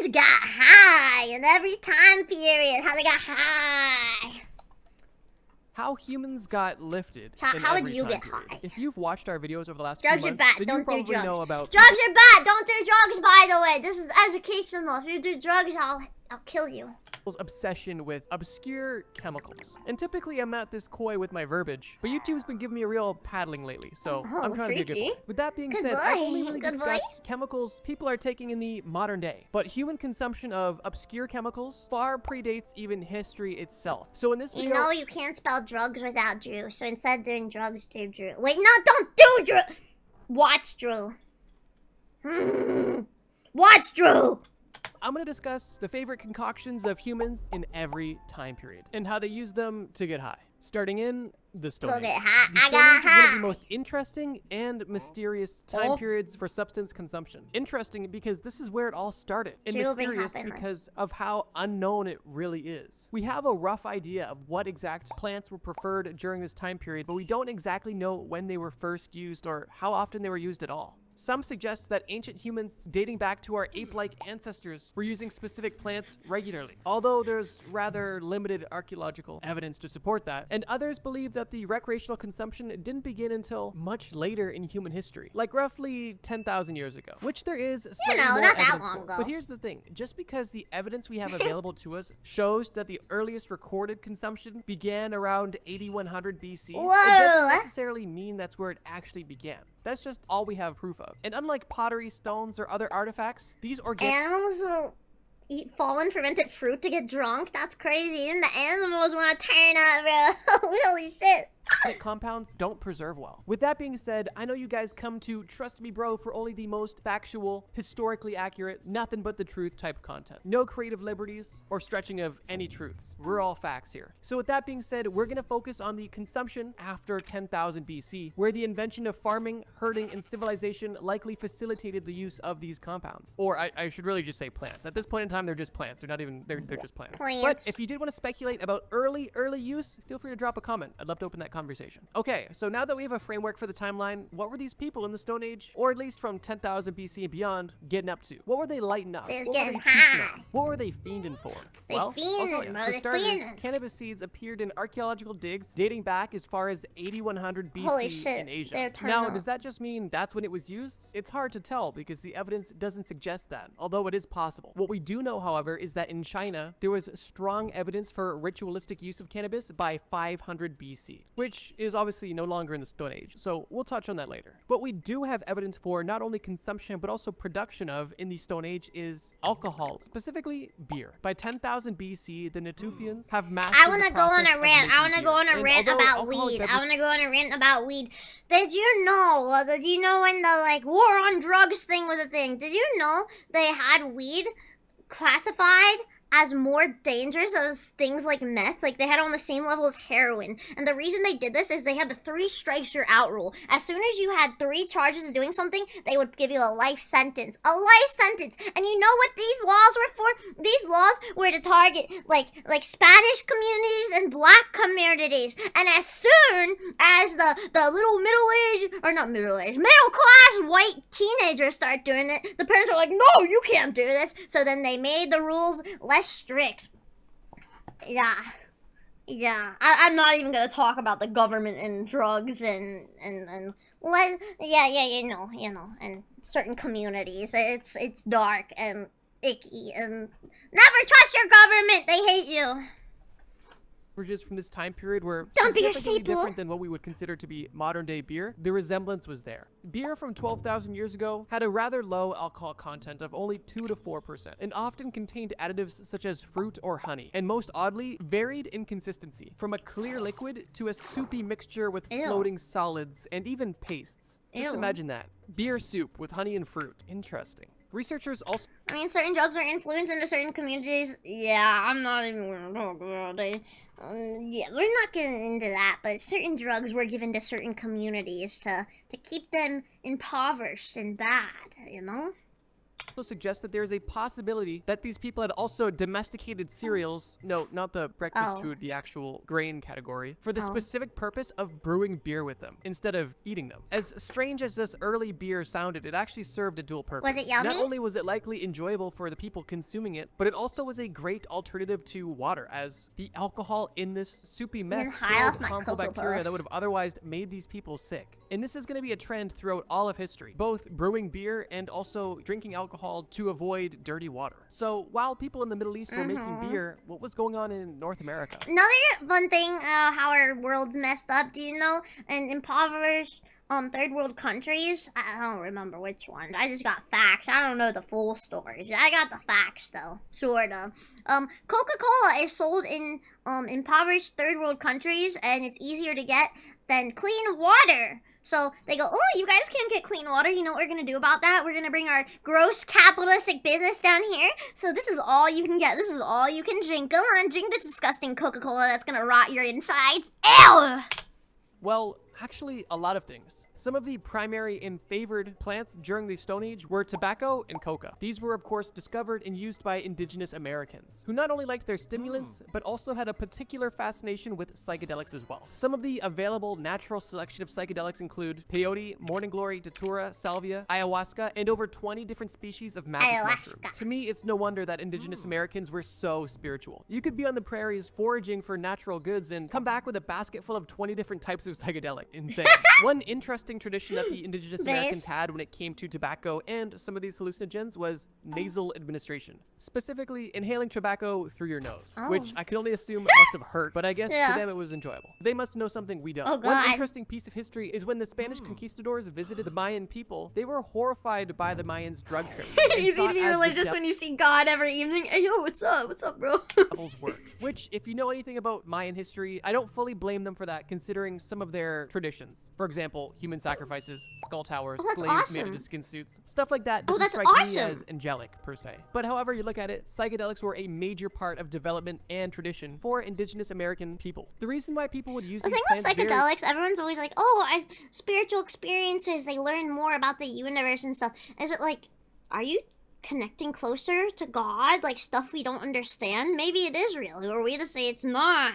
humans got high in every time period. How they got high. How humans got lifted. How in would every you time get period. high? If you've watched our videos over the last Drugs few are months, bad. then Don't you do probably drugs. know about Drugs are bad. Don't do drugs, by the way. This is educational. If you do drugs, I'll kill you. obsession with obscure chemicals. And typically I'm not this coy with my verbiage, but YouTube's been giving me a real paddling lately, so I'm trying to be a good boy. With that being said, I've only really discussed chemicals people are taking in the modern day, but human consumption of obscure chemicals far predates even history itself. So in this video— You know you can't spell drugs without Drew, so instead of doing drugs, do Drew. Wait, no, don't do Drew! Watch Drew. Watch Drew! I'm going to discuss the favorite concoctions of humans in every time period and how they use them to get high. Starting in the Stone Age. The Stone Age is one of the most interesting and mysterious time periods for substance consumption. Interesting because this is where it all started, and mysterious because of how unknown it really is. We have a rough idea of what exact plants were preferred during this time period, but we don't exactly know when they were first used or how often they were used at all. Some suggest that ancient humans dating back to our ape-like ancestors were using specific plants regularly, although there's rather limited archaeological evidence to support that. And others believe that the recreational consumption didn't begin until much later in human history, like roughly 10,000 years ago, which there is slightly more not that evidence long for. ago. But here's the thing, just because the evidence we have available to us shows that the earliest recorded consumption began around 8100 BC, it doesn't necessarily mean that's where it actually began. That's just all we have proof of. And unlike pottery, stones, or other artifacts, these organic— Animals will eat fallen fermented fruit to get drunk? That's crazy. And the animals want to turn up, bro. Holy shit. compounds don't preserve well. With that being said, I know you guys come to trust me bro for only the most factual, historically accurate, nothing but the truth type content. No creative liberties or stretching of any truths. We're all facts here. So with that being said, we're gonna focus on the consumption after 10,000 BC, where the invention of farming, herding, and civilization likely facilitated the use of these compounds. Or I should really just say plants. At this point in time, they're just plants. They're not even, they're just plants. But if you did want to speculate about early use, feel free to drop a comment. I'd love to open that conversation. Okay, so now that we have a framework for the timeline, what were these people in the Stone Age, or at least from 10,000 BC and beyond, getting up to? What were they lighting up? What were they feasting on? What were they fiending for? Well, I'll tell you. For starters, cannabis seeds appeared in archaeological digs dating back as far as 8100 BC in Asia. Now, does that just mean that's when it was used? It's hard to tell because the evidence doesn't suggest that, although it is possible. What we do know, however, is that in China, there was strong evidence for ritualistic use of cannabis by 500 BC, which is obviously no longer in the Stone Age, so we'll touch on that later. What we do have evidence for not only consumption but also production of in the Stone Age is alcohol, specifically beer. By 10,000 BC, the Natufians have mastered I want to go on a rant. I want to go on a rant about weed. I want to go on a rant about weed. Did you know when the war on drugs thing was a thing? Did you know they had weed classified as more dangerous as things like meth? Like, they had it on the same level as heroin. And the reason they did this is they had the 3 strikes you're out rule. As soon as you had 3 charges of doing something, they would give you a life sentence. A life sentence! And you know what these laws were for? These laws were to target, like Spanish communities and black communities. And as soon as the little middle-class white teenagers start doing it, the parents are like, no, you can't do this. So then they made the rules less strict. Yeah. I'm not even gonna talk about the government and drugs and and certain communities. It's dark and icky, and never trust your government. They hate you. Beverages from this time period were significantly different than what we would consider to be modern-day beer. The resemblance was there. Beer from 12,000 years ago had a rather low alcohol content of only 2 to 4%, and often contained additives such as fruit or honey, and most oddly, varied in consistency, from a clear liquid to a soupy mixture with floating solids and even pastes. Just imagine that. Beer soup with honey and fruit. Interesting. Researchers also— I mean, certain drugs are influenced into certain communities. Yeah, I'm not even gonna talk about it. Yeah, we're not getting into that, but certain drugs were given to certain communities to keep them impoverished and bad, you know? suggests that there is a possibility that these people had also domesticated cereals, no, not the breakfast food, the actual grain category, for the specific purpose of brewing beer with them instead of eating them. As strange as this early beer sounded, it actually served a dual purpose. Was it yummy? Not only was it likely enjoyable for the people consuming it, but it also was a great alternative to water, as the alcohol in this soupy mess killed harmful bacteria that would have otherwise made these people sick. And this is going to be a trend throughout all of history, both brewing beer and also drinking alcohol to avoid dirty water. So while people in the Middle East were making beer, what was going on in North America? Another fun thing, how our world's messed up, do you know, in impoverished third world countries, I don't remember which ones, I just got facts, I don't know the full stories, I got the facts though, sorta. Coca-Cola is sold in impoverished third world countries, and it's easier to get than clean water. So they go, oh, you guys can't get clean water. You know what we're going to do about that? We're going to bring our gross capitalistic business down here. So this is all you can get. This is all you can drink. Go on, drink this disgusting Coca-Cola that's going to rot your insides. Ew! Well, actually, a lot of things. Some of the primary and favored plants during the Stone Age were tobacco and coca. These were, of course, discovered and used by indigenous Americans, who not only liked their stimulants, but also had a particular fascination with psychedelics as well. Some of the available natural selection of psychedelics include peyote, morning glory, datura, salvia, ayahuasca, and over 20 different species of magic mushroom. To me, it's no wonder that indigenous Americans were so spiritual. You could be on the prairies foraging for natural goods and come back with a basket full of 20 different types of psychedelic. Insane. One interesting tradition that the indigenous Americans had when it came to tobacco and some of these hallucinogens was nasal administration. Specifically, inhaling tobacco through your nose, which I can only assume must have hurt, but I guess to them it was enjoyable. They must know something we don't. One interesting piece of history is when the Spanish conquistadors visited the Mayan people, they were horrified by the Mayans' drug trips. You seem to be religious when you see God every evening. Hey, yo, what's up? What's up, bro? Devil's work. Which, if you know anything about Mayan history, I don't fully blame them for that, considering some of their traditions. For example, human sacrifices, skull towers, slaves made into skin suits. Stuff like that doesn't strike me as angelic, per se. But however you look at it, psychedelics were a major part of development and tradition for indigenous American people. The reason why people would use the thing with psychedelics, everyone's always like, oh, spiritual experiences, they learn more about the universe and stuff. Is it like, are you connecting closer to God? Like stuff we don't understand? Maybe it is real. Who are we to say it's not?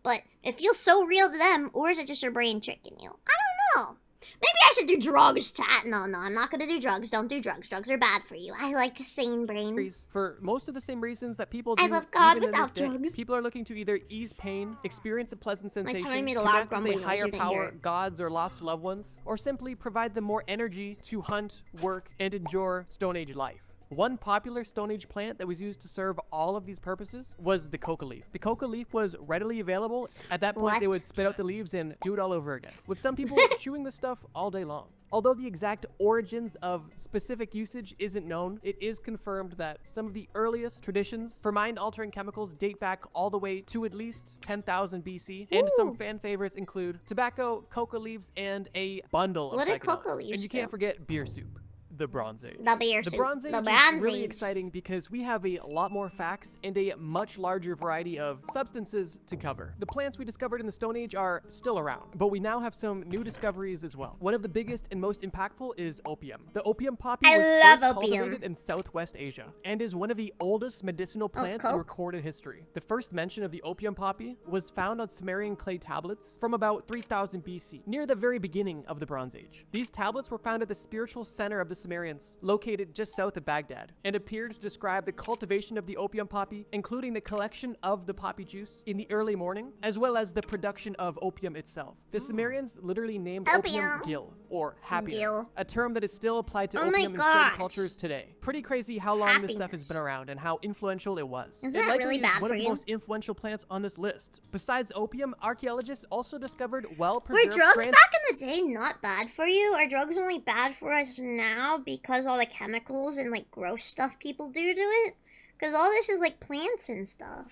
But it feels so real to them, or is it just your brain tricking you? I don't know. Maybe I should do drugs, chat. No, I'm not gonna do drugs. Don't do drugs. Drugs are bad for you. I like a sane brain. For most of the same reasons that people do. I love God even without in this drugs. Day, people are looking to either ease pain, experience a pleasant sensation, made a loud connect with a grumbling higher noise, power, gods or lost loved ones, or simply provide them more energy to hunt, work, and endure Stone Age life. One popular Stone Age plant that was used to serve all of these purposes was the coca leaf. The coca leaf was readily available. At that point, they would spit out the leaves and do it all over again, with some people chewing the stuff all day long. Although the exact origins of specific usage isn't known, it is confirmed that some of the earliest traditions for mind-altering chemicals date back all the way to at least 10,000 BC, and some fan favorites include tobacco, coca leaves, and a bundle of psychedelics. What are coca leaves? And you can't forget beer soup. The Bronze Age. The Bronze Age is really exciting because we have a lot more facts and a much larger variety of substances to cover. The plants we discovered in the Stone Age are still around, but we now have some new discoveries as well. One of the biggest and most impactful is opium. The opium poppy was first cultivated in Southwest Asia and is one of the oldest medicinal plants in recorded history. The first mention of the opium poppy was found on Sumerian clay tablets from about 3000 BC, near the very beginning of the Bronze Age. These tablets were found at the spiritual center of the Sumerians, located just south of Baghdad, and appear to describe the cultivation of the opium poppy, including the collection of the poppy juice in the early morning, as well as the production of opium itself. The Sumerians literally named opium gil, or happiness, a term that is still applied to opium in certain cultures today. Pretty crazy how long this stuff has been around and how influential it was. Isn't that really bad one for of the you? most influential plants on this list. Besides opium, archaeologists also discovered well-preserved Were drugs back in the day not bad for you? Are drugs only bad for us now because all the chemicals and like gross stuff people do to it? Because all this is like plants and stuff.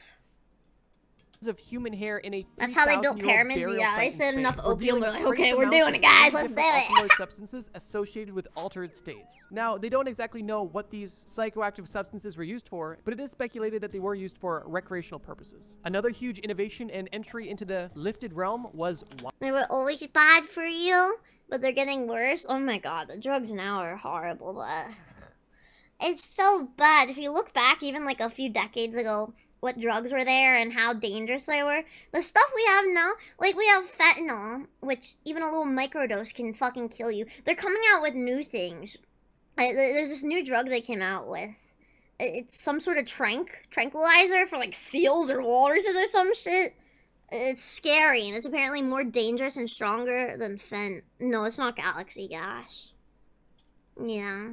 Of human hair in a That's how they built pyramids. Yeah, they said enough opium. We're like, okay, we're doing it, guys. Let's do it. Substances associated with altered states. Now, they don't exactly know what these psychoactive substances were used for, but it is speculated that they were used for recreational purposes. Another huge innovation and entry into the lifted realm was wine. They were always bad for you, but they're getting worse. Oh my god, the drugs now are horrible. But It's so bad. If you look back even like a few decades ago, what drugs were there and how dangerous they were. The stuff we have now, like we have fentanyl, which even a little microdose can fucking kill you. They're coming out with new things. There's this new drug they came out with. It's some sort of tranquilizer for like seals or walruses or some shit. It's scary and it's apparently more dangerous and stronger than fent. No, it's not Galaxy Gas. Yeah.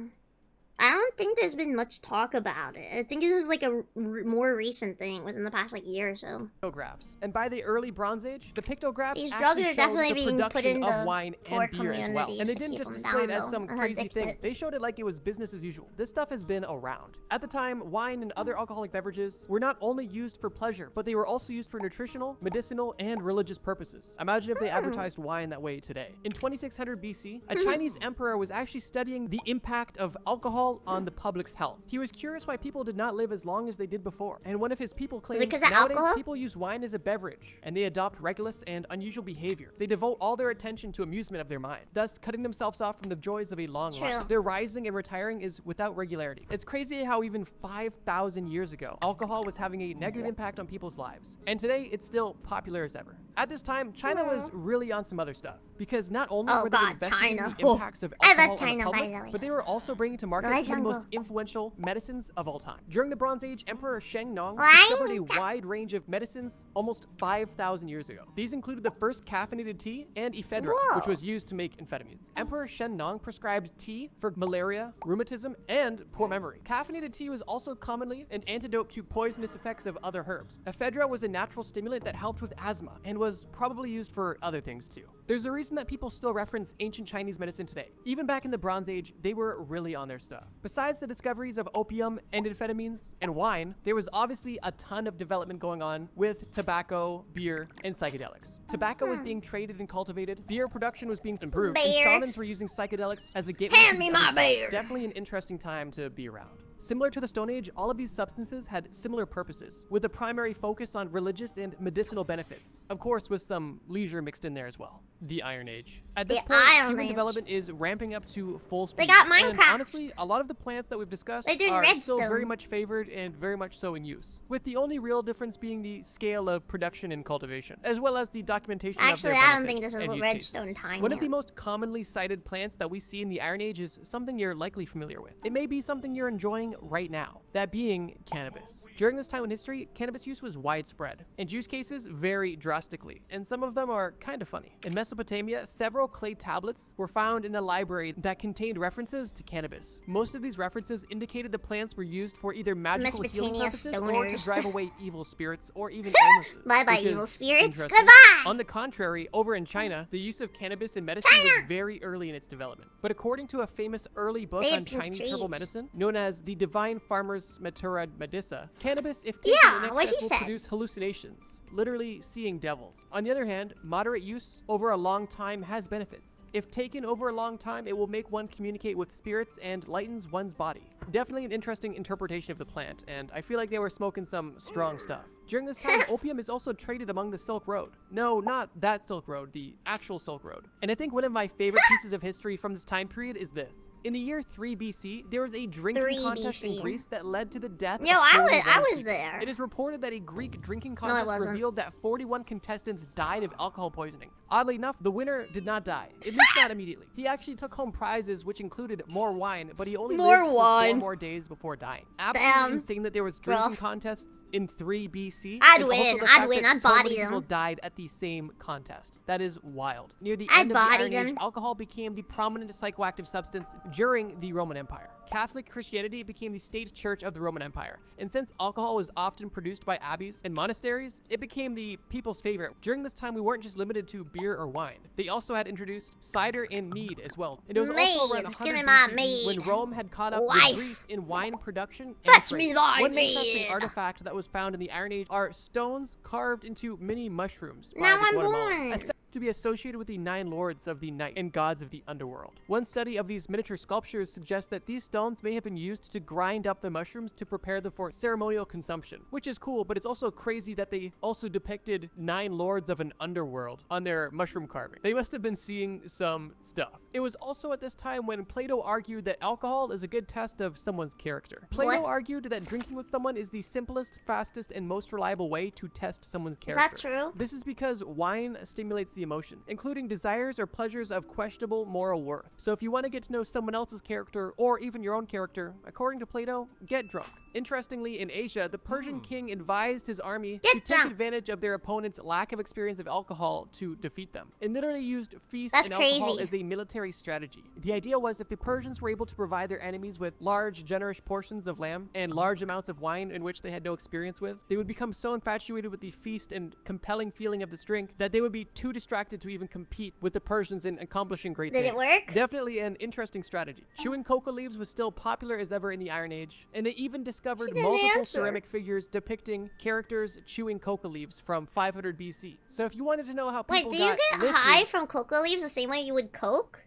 I don't think there's been much talk about it. I think this is like a more recent thing within the past like year or so. Pictographs. And by the early Bronze Age, the pictographs These actually drugs are definitely showed the being put production into of wine poor and beer as well. And they communities to didn't keep just them display it down, as though, some and crazy thing. addicted. They showed it like it was business as usual. This stuff has been around. At the time, wine and other alcoholic beverages were not only used for pleasure, but they were also used for nutritional, medicinal, and religious purposes. Imagine if they advertised wine that way today. In 2600 BC, a Chinese emperor was actually studying the impact of alcohol on the public's health. He was curious why people did not live as long as they did before. And one of his people claimed, it 'cause of nowadays alcohol? people use wine as a beverage, and they adopt reckless and unusual behavior. They devote all their attention to amusement of their mind, thus cutting themselves off from the joys of a long life. Their rising and retiring is without regularity. It's crazy how even 5,000 years ago, alcohol was having a negative impact on people's lives. And today, it's still popular as ever. At this time, China was really on some other stuff, because not only were they investigating China. the impacts of I love alcohol on China, the by public, the way. but they were also bringing to market Right, some of the most jungle. influential medicines of all time. During the Bronze Age, Emperor Sheng Nong Right? discovered a wide range of medicines almost 5,000 years ago. These included the first caffeinated tea and ephedra, which was used to make amphetamines. Emperor Shen Nong prescribed tea for malaria, rheumatism, and poor memory. Caffeinated tea was also commonly an antidote to poisonous effects of other herbs. Ephedra was a natural stimulant that helped with asthma and was probably used for other things too. There's a reason that people still reference ancient Chinese medicine today. Even back in the Bronze Age, they were really on their stuff. Besides the discoveries of opium and amphetamines and wine, there was obviously a ton of development going on with tobacco, beer, and psychedelics. Tobacco was being traded and cultivated, beer production was being improved, and shamans were using psychedelics as a gateway to Hand me the my other side. beer. Definitely an interesting time to be around. Similar to the Stone Age, all of these substances had similar purposes, with a primary focus on religious and medicinal benefits. Of course, with some leisure mixed in there as well. The Iron Age. At this point, human development is ramping up to full speed. They got And Minecraft. honestly, a lot of the plants that we've discussed They're doing are still redstone. very much favored and very much so in use, with the only real difference being the scale of production and cultivation, as well as the documentation Actually, of their I don't think benefits this is and use redstone cases. time One of yet. the most commonly cited plants that we see in the Iron Age is something you're likely familiar with. It may be something you're enjoying right now, that being cannabis. During this time in history, cannabis use was widespread, and use cases vary drastically, and some of them are kind of funny. In Mesopotamia, several clay tablets were found in a library that contained references to cannabis. Most of these references indicated the plants were used for either magical healing Mesopotamia purposes or to stoners. drive away evil spirits or even illnesses. Bye-bye, which is evil spirits. interesting. Goodbye. On the contrary, over in China, the use of cannabis in medicine was very early in its development. But according to a famous early book They on had pink Chinese trees. herbal medicine, known as the Divine Farmer's Matura Medicina, cannabis, if taken Yeah, in what excess, he will said. produce hallucinations, literally seeing devils. On the other hand, moderate use over a long time has benefits. If taken over a long time, it will make one communicate with spirits and lightens one's body. Definitely an interesting interpretation of the plant, and I feel like they were smoking some strong stuff. During this time, opium is also traded among the Silk Road. No, not that Silk Road, the actual Silk Road. And I think one of my favorite pieces of history from this time period is this. In the year 3 BC, there was a drinking 3 contest in BC. Greece that led to the death Yo, of I 41 was people. there. It is reported that a Greek drinking it contest wasn't. revealed that 41 contestants died of alcohol poisoning. Oddly enough, the winner did not die, at least not immediately. He actually took home prizes which included more wine, but he only More lived for 4 wine. more days before dying. Absolutely Damn. insane that there was drinking Rough. contests in 3 BC. I'd and also win, the I'd fact win, that I'd so many body people them. died at the same contest. That is wild. Near the I'd end of the body Iron Age, them. alcohol became the prominent psychoactive substance during the Roman Empire. Catholic Christianity became the state church of the Roman Empire, and since alcohol was often produced by abbeys and monasteries, it became the people's favorite. During this time, we weren't just limited to beer or wine. They also had introduced cider and mead as well. And it was also around Mead. 100 Give me my BCE when mead. Rome had caught up Wife. with Greece in wine production and Fetch trade. me thy One interesting mead. artifact that was found in the Iron Age are stones carved into mini mushrooms by Now the I'm Guatemalans. born. to be associated with the 9 lords of the night and gods of the underworld. One study of these miniature sculptures suggests that these stones may have been used to grind up the mushrooms to prepare them for ceremonial consumption, which is cool, but it's also crazy that they also depicted 9 lords of an underworld on their mushroom carving. They must have been seeing some stuff. It was also at this time when Plato argued that alcohol is a good test of someone's character. Plato argued that drinking with someone is the simplest, fastest, and most reliable way to test someone's character. Is that true? This is because wine stimulates the emotion, including desires or pleasures of questionable moral worth. So if you want to get to know someone else's character, or even your own character, according to Plato, get drunk. Interestingly, in Asia, the Persian king advised his army to take advantage of their opponent's lack of experience of alcohol to defeat them, and literally used feast and alcohol as a military strategy. The idea was if the Persians were able to provide their enemies with large, generous portions of lamb and large amounts of wine in which they had no experience with, they would become so infatuated with the feast and compelling feeling of this drink that they would be too distracted to even compete with the Persians in accomplishing great things. Did it work? Definitely an interesting strategy. Chewing coca leaves was still popular as ever in the Iron Age, and they even discovered multiple ceramic figures depicting characters chewing coca leaves from 500 BC. So if you wanted to know how people Wait, do you get lifted high from coca leaves the same way you would coke?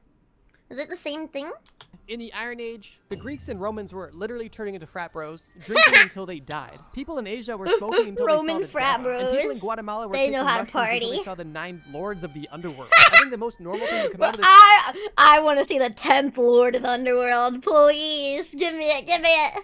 Is it the same thing? in the Iron Age, the Greeks and Romans were literally turning into frat bros, drinking until they died. People in Asia were smoking until Roman they saw the frat dead. bros. And people in Guatemala were They taking know how to mushrooms until party. they saw the 9 lords of the underworld. I think the most normal thing to come out of this I want to see the 10th Lord of the Underworld. Please, give me it, give me it.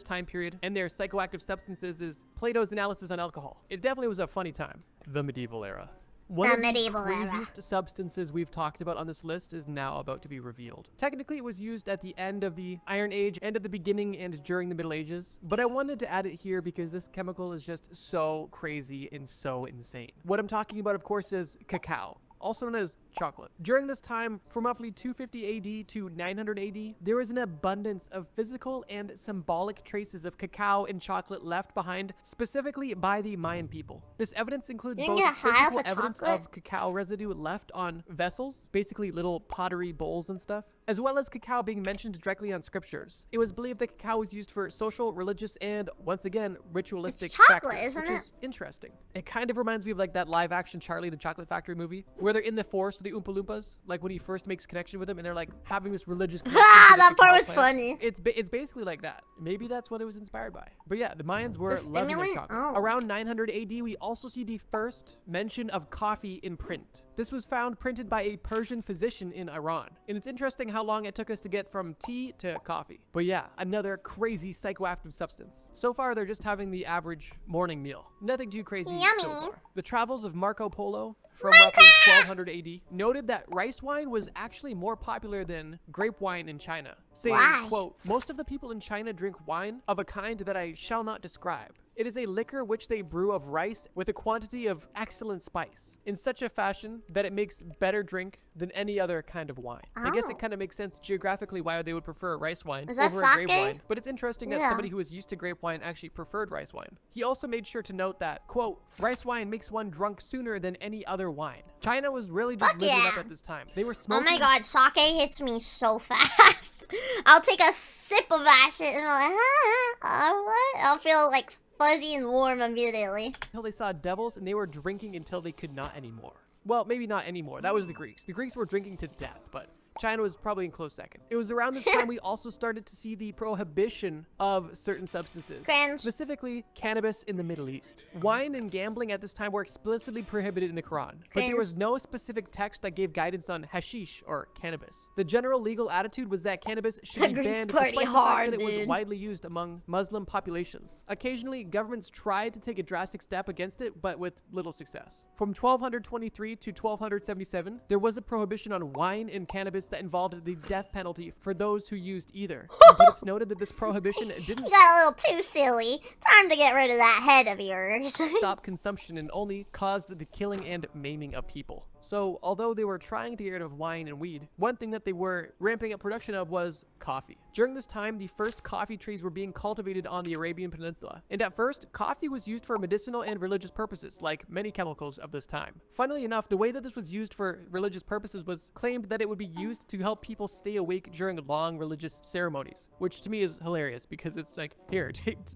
time period and their psychoactive substances is Plato's analysis on alcohol. It definitely was a funny time. The medieval era. One The of medieval the era. craziest substances we've talked about on this list is now about to be revealed. Technically, it was used at the end of the Iron Age and at the beginning and during the Middle Ages, but I wanted to add it here because this chemical is just so crazy and so insane. What I'm talking about, of course, is cacao, also known as chocolate. During this time, from roughly 250 AD to 900 AD, there was an abundance of physical and symbolic traces of cacao and chocolate left behind, specifically by the Mayan people. This evidence includes You can both get high physical off of evidence chocolate? of cacao residue left on vessels, basically little pottery bowls and stuff, as well as cacao being mentioned directly on scriptures. It was believed that cacao was used for social, religious, and, once again, ritualistic It's chocolate, factors, isn't which it? is interesting. It kind of reminds me of like that live-action Charlie the Chocolate Factory movie, where they're in the forest with the Oompa Loompas, like when he first makes connection with them, and they're like having this religious connection Ah, to the that part cacao was plant. funny. It's basically like that. Maybe that's what it was inspired by. But yeah, the Mayans were It's a loving their stimulant? chocolate. Oh. Around 900 AD, we also see the first mention of coffee in print. This was found printed by a Persian physician in Iran. And it's interesting how long it took us to get from tea to coffee. But yeah, another crazy psychoactive substance. So far, they're just having the average morning meal. Nothing too crazy so Yummy. far. The travels of Marco Polo from roughly 1200 AD noted that rice wine was actually more popular than grape wine in China, saying, Why? quote, "Most of the people in China drink wine of a kind that I shall not describe. It is a liquor which they brew of rice with a quantity of excellent spice, in such a fashion that it makes better drink than any other kind of wine." I guess Oh. it kind of makes sense geographically why they would prefer rice wine Is that over a grape sake? wine. But it's interesting that Yeah. somebody who was used to grape wine actually preferred rice wine. He also made sure to note that, quote, "Rice wine makes one drunk sooner than any other wine." China was really just Fuck living it up yeah. at this time. They were Oh smoking. my god, sake hits me so fast. I'll take a sip of that shit and I'm like, what? I'll feel like fuzzy and warm immediately. Until they saw devils, and they were drinking until they could not anymore. Well, maybe not anymore. That was the Greeks. The Greeks were drinking to death, but China was probably in close second. It was around this time we also started to see the prohibition of certain substances, Cringe. specifically cannabis in the Middle East. Wine and gambling at this time were explicitly prohibited in the Quran, but there Cringe. was no specific text that gave guidance on hashish or cannabis. The general legal attitude was that cannabis should The be Greeks banned party despite the hard, fact that it was dude. widely used among Muslim populations. Occasionally, governments tried to take a drastic step against it, but with little success. From 1223 to 1277, there was a prohibition on wine and cannabis that involved the death penalty for those who used either. But it's noted that this prohibition didn't You got a little too silly. Time to get rid of that head of yours. stop consumption and only caused the killing and maiming of people. So, although they were trying to get rid of wine and weed, one thing that they were ramping up production of was coffee. During this time, the first coffee trees were being cultivated on the Arabian Peninsula. And at first, coffee was used for medicinal and religious purposes, like many chemicals of this time. Funnily enough, the way that this was used for religious purposes was claimed that it would be used to help people stay awake during long religious ceremonies, which to me is hilarious because it's like, here,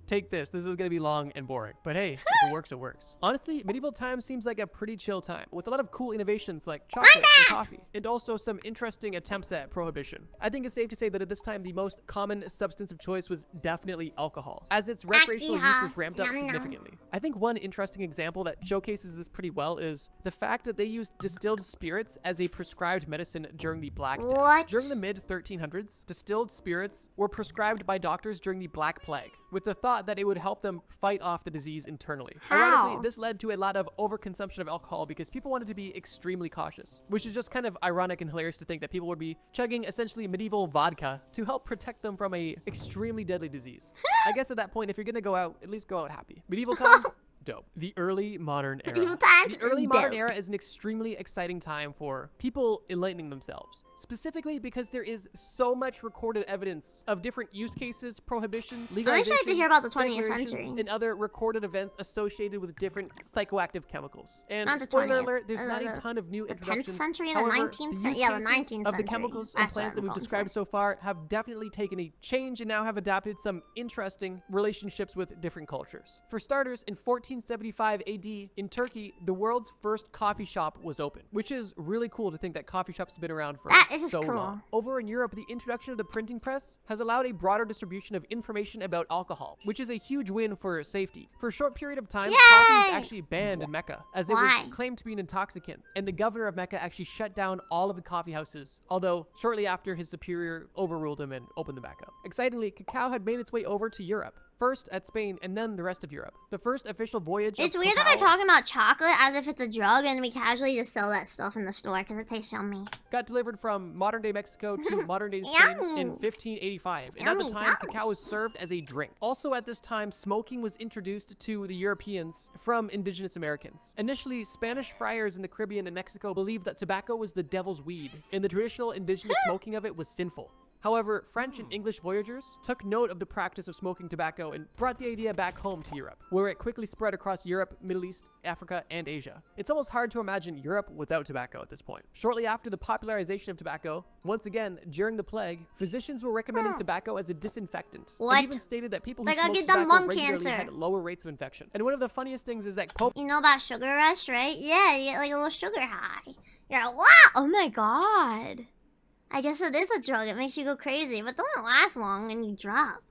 take this. This is going to be long and boring. But hey, if it works, it works. Honestly, medieval times seems like a pretty chill time with a lot of cool innovations innovations like chocolate and coffee, and also some interesting attempts at prohibition. I think it's safe to say that at this time, the most common substance of choice was definitely alcohol, as its recreational use was ramped up significantly. I think one interesting example that showcases this pretty well is the fact that they used distilled spirits as a prescribed medicine during the Black Death. What? During the mid-1300s, distilled spirits were prescribed by doctors during the Black Plague, with the thought that it would help them fight off the disease internally. How? Ironically, this led to a lot of overconsumption of alcohol because people wanted to be extremely cautious, which is just kind of ironic and hilarious to think that people would be chugging essentially medieval vodka to help protect them from a extremely deadly disease. I guess at that point, if you're gonna go out, at least go out happy. Medieval times, dope. The early modern era. Medieval times, The early modern dope. era is an extremely exciting time for people enlightening themselves, specifically because there is so much recorded evidence of different use cases, prohibitions, legalizations, I'm excited to hear about the 20th declarations, century. and other recorded events associated with different psychoactive chemicals. And Not the spoiler 20th. alert, there's not a ton of new The 10th introductions. century and the However, 19th use century. Yeah, the cases 19th of the century. chemicals and That's what plants that I'm we've going described for. so far have definitely taken a change and now have adapted some interesting relationships with different cultures. For starters, in 1475 AD in Turkey, the world's first coffee shop was opened, which is really cool to think that coffee shops have been around for That is so cool. long. Over in Europe, the introduction of the printing press has allowed a broader distribution of information about alcohol, which is a huge win for safety. For a short period of time, coffee was Yay! actually banned in Mecca, as it Why? was claimed to be an intoxicant, and the governor of Mecca actually shut down all of the coffee houses, although shortly after his superior overruled him and opened them back up. Excitingly, cacao had made its way over to Europe, first at Spain and then the rest of Europe. The first official voyage It's of weird that cacao they're talking about chocolate as if it's a drug and we casually just sell that stuff in the store because it tastes yummy. got delivered from modern-day Mexico to modern-day Spain Yummy. in 1585, and at the Yummy time, gums. cacao was served as a drink. Also at this time, smoking was introduced to the Europeans from indigenous Americans. Initially, Spanish friars in the Caribbean and Mexico believed that tobacco was the devil's weed, and the traditional indigenous smoking of it was sinful. However, French and English voyagers took note of the practice of smoking tobacco and brought the idea back home to Europe, where it quickly spread across Europe, Middle East, Africa, and Asia. It's almost hard to imagine Europe without tobacco at this point. Shortly after the popularization of tobacco, once again, during the plague, physicians were recommending tobacco as a disinfectant. What? And even stated that people who Like, I'll smoked get them tobacco lung regularly cancer. had lower rates of infection. And one of the funniest things is that Pope You know about sugar rush, right? Yeah, you get like a little sugar high. You're like, wow! Oh my god. I guess it is a drug. It makes you go crazy, but doesn't last long and you drop.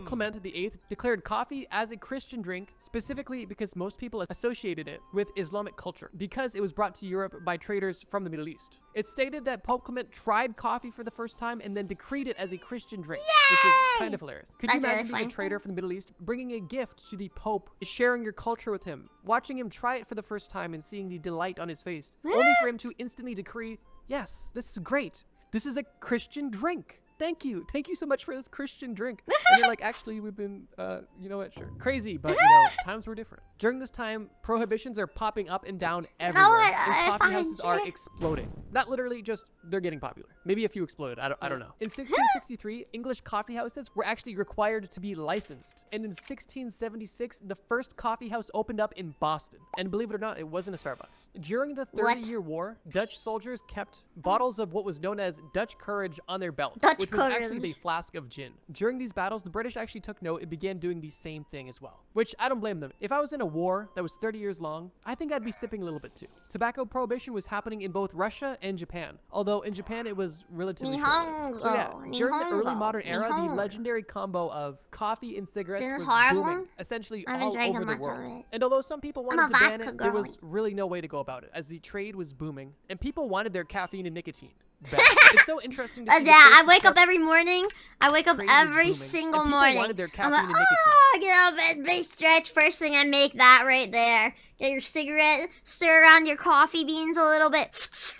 Clement VIII declared coffee as a Christian drink, specifically because most people associated it with Islamic culture, because it was brought to Europe by traders from the Middle East. It's stated that Pope Clement tried coffee for the first time and then decreed it as a Christian drink, which is kind of hilarious. Could you That's really imagine being a funny. trader from the Middle East, bringing a gift to the Pope, sharing your culture with him, watching him try it for the first time and seeing the delight on his face, only for him to instantly decree, yes, this is great. This is a Christian drink. Thank you. Thank you so much for this Christian drink. And you're like, actually, we've been, you know what, sure. Crazy, but, times were different. During this time, prohibitions are popping up and down everywhere. what? And I coffee find houses are you- exploding. Not literally, just they're getting popular. Maybe a few exploded. I don't know. In 1663, English coffee houses were actually required to be licensed. And in 1676, the first coffee house opened up in Boston. And believe it or not, it wasn't a Starbucks. During the 30-year war, Dutch soldiers kept bottles of what was known as Dutch courage on their belt, Dutch which was actually courage. a flask of gin. During these battles, the British actually took note and began doing the same thing as well, which I don't blame them. If I was in a war that was 30 years long, I think I'd be sipping a little bit too. Tobacco prohibition was happening in both Russia and Japan, although in Japan it was relatively short-lived. So yeah, Nihongo, during the early Nihongo, modern era, the Nihongo. legendary combo of coffee and cigarettes Isn't was this horrible? booming, essentially I haven't all drank over the much of world. it. And although some people I'm wanted a to ban vodka it, there girl. was really no way to go about it, as the trade was booming, and people wanted their caffeine and nicotine back. It's so interesting to see the Yeah, I first wake up discovery- every morning. I wake up Trade was every booming, single and people morning. wanted their I'm caffeine like, and nicotine. oh, get out of bed, big stretch. First thing I make that right there. Get your cigarette, stir around your coffee beans a little bit.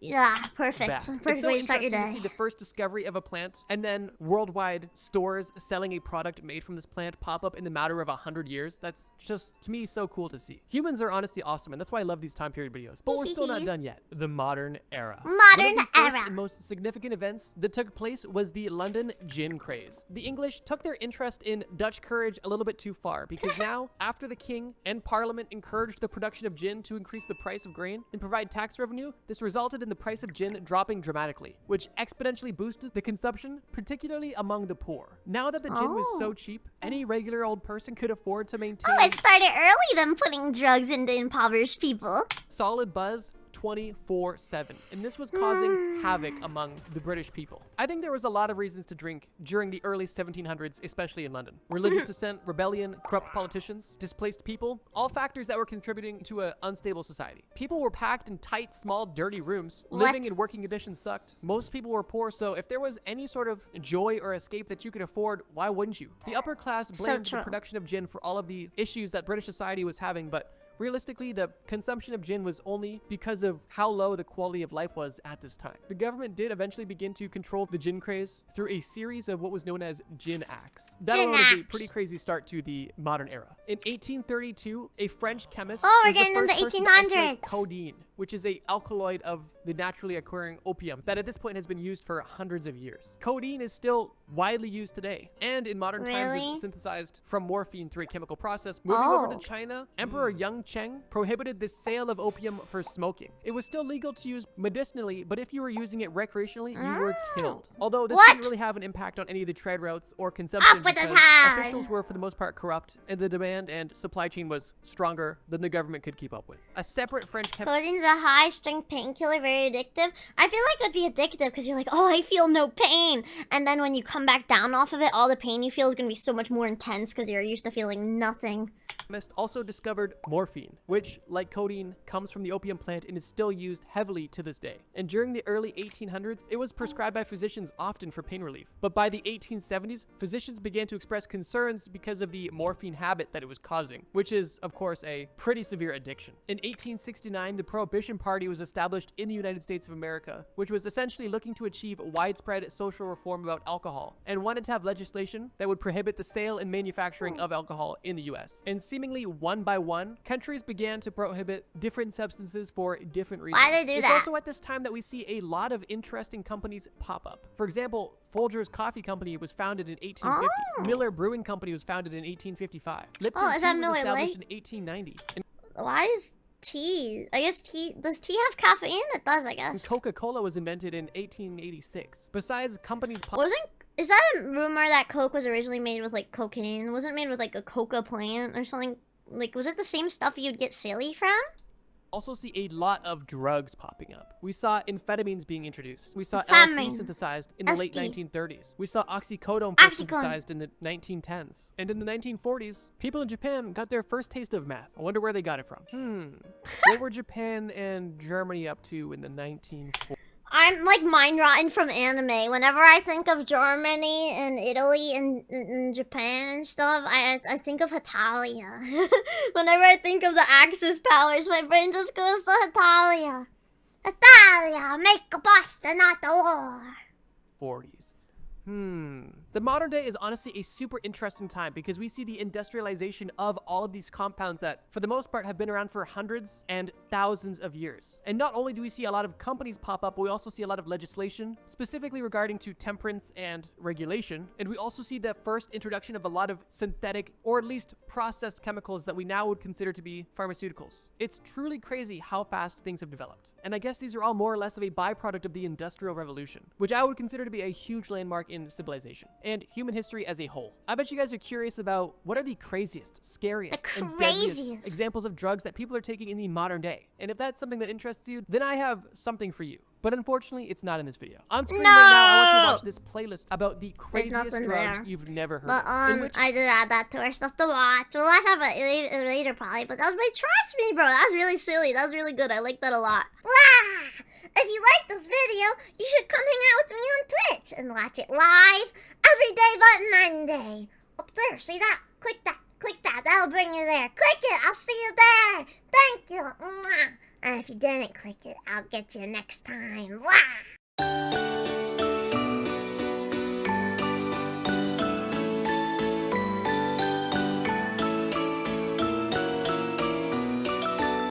Yeah, perfect. Back. Perfect It's so way to start your interesting to day. see the first discovery of a plant, and then worldwide stores selling a product made from this plant pop up in the matter of 100 years. That's just, to me, so cool to see. Humans are honestly awesome, and that's why I love these time period videos. But we're still not done yet. The modern era. One Modern of the first era. and most significant events that took place was the London gin craze. The English took their interest in Dutch courage a little bit too far, because now, after the king and parliament encouraged the production of gin to increase the price of grain and provide tax revenue, this resulted in the price of gin dropping dramatically, which exponentially boosted the consumption, particularly among the poor. Now that the gin was so cheap, any regular old person could afford to maintain Oh, it started early, them putting drugs into impoverished people. solid buzz 24/7, and this was causing havoc among the British people. I think there was a lot of reasons to drink during the early 1700s, especially in London. Religious dissent, rebellion, corrupt politicians, displaced people, all factors that were contributing to an unstable society. People were packed in tight, small, dirty rooms. Living and working conditions sucked. Most people were poor, so if there was any sort of joy or escape that you could afford, why wouldn't you? The upper class blamed the production of gin for all of the issues that British society was having, but realistically, the consumption of gin was only because of how low the quality of life was at this time. The government did eventually begin to control the gin craze through a series of what was known as gin acts. That was a pretty crazy start to the modern era. In 1832, a French chemist we're getting into the 1800s. Codeine, which is a alkaloid of the naturally occurring opium that at this point has been used for hundreds of years. Codeine is still widely used today, and in modern times is synthesized from morphine through a chemical process. Moving over to China, Emperor Yang Cheng prohibited the sale of opium for smoking. It was still legal to use medicinally, but if you were using it recreationally, you were killed. Although this didn't really have an impact on any of the trade routes or consumption because officials were for the most part corrupt, and the demand and supply chain was stronger than the government could keep up with. A separate French Codeine's a high-strength painkiller, very addictive. I feel like it'd be addictive because you're like, oh, I feel no pain. And then when you come back down off of it, all the pain you feel is going to be so much more intense because you're used to feeling nothing. Also discovered morphine, which, like codeine, comes from the opium plant and is still used heavily to this day. And during the early 1800s, it was prescribed by physicians often for pain relief. But by the 1870s, physicians began to express concerns because of the morphine habit that it was causing, which is, of course, a pretty severe addiction. In 1869, the Prohibition Party was established in the United States of America, which was essentially looking to achieve widespread social reform about alcohol, and wanted to have legislation that would prohibit the sale and manufacturing of alcohol in the US. And seemingly one by one, countries began to prohibit different substances for different reasons. Why they do that? It's also at this time that we see a lot of interesting companies pop up. For example, Folgers Coffee Company was founded in 1850. Miller Brewing Company was founded in 1855. Lipton Tea was established in 1890. And why is tea? I guess tea, does tea have caffeine? It does, I guess. Coca-Cola was invented in 1886. Besides companies is that a rumor that Coke was originally made with like cocaine? Was it made with like a coca plant or something? Like, was it the same stuff you'd get silly from? Also see a lot of drugs popping up. We saw amphetamines being introduced. We saw LSD synthesized in the late 1930s. We saw oxycodone synthesized in the 1910s. And in the 1940s, people in Japan got their first taste of meth. I wonder where they got it from. What were Japan and Germany up to in the 1940s? I'm like mind rotten from anime. Whenever I think of Germany and Italy and Japan and stuff, I think of Hetalia. Whenever I think of the Axis powers, my brain just goes to Hetalia. Hetalia, make a Boston, not the war. 40s. The modern day is honestly a super interesting time because we see the industrialization of all of these compounds that, for the most part, have been around for hundreds and thousands of years. And not only do we see a lot of companies pop up, but we also see a lot of legislation, specifically regarding to temperance and regulation. And we also see the first introduction of a lot of synthetic, or at least processed chemicals that we now would consider to be pharmaceuticals. It's truly crazy how fast things have developed. And I guess these are all more or less of a byproduct of the Industrial Revolution, which I would consider to be a huge landmark in civilization and human history as a whole. I bet you guys are curious about what are the craziest, scariest, and deadliest examples of drugs that people are taking in the modern day. And if that's something that interests you, then I have something for you. But unfortunately, it's not in this video. On screen right now, I want you to watch this playlist about the craziest drugs you've never heard of. I did add that to our stuff to watch. We'll have it later probably, but that was my Trust Me, bro. That was really silly. That was really good. I like that a lot. Wow! If you like this video, you should come hang out with me on Twitch and watch it live every day but Monday. Up there, see that? Click that. Click that. That'll bring you there. Click it. I'll see you there. Thank you. Mwah. And if you didn't click it, I'll get you next time. Wow.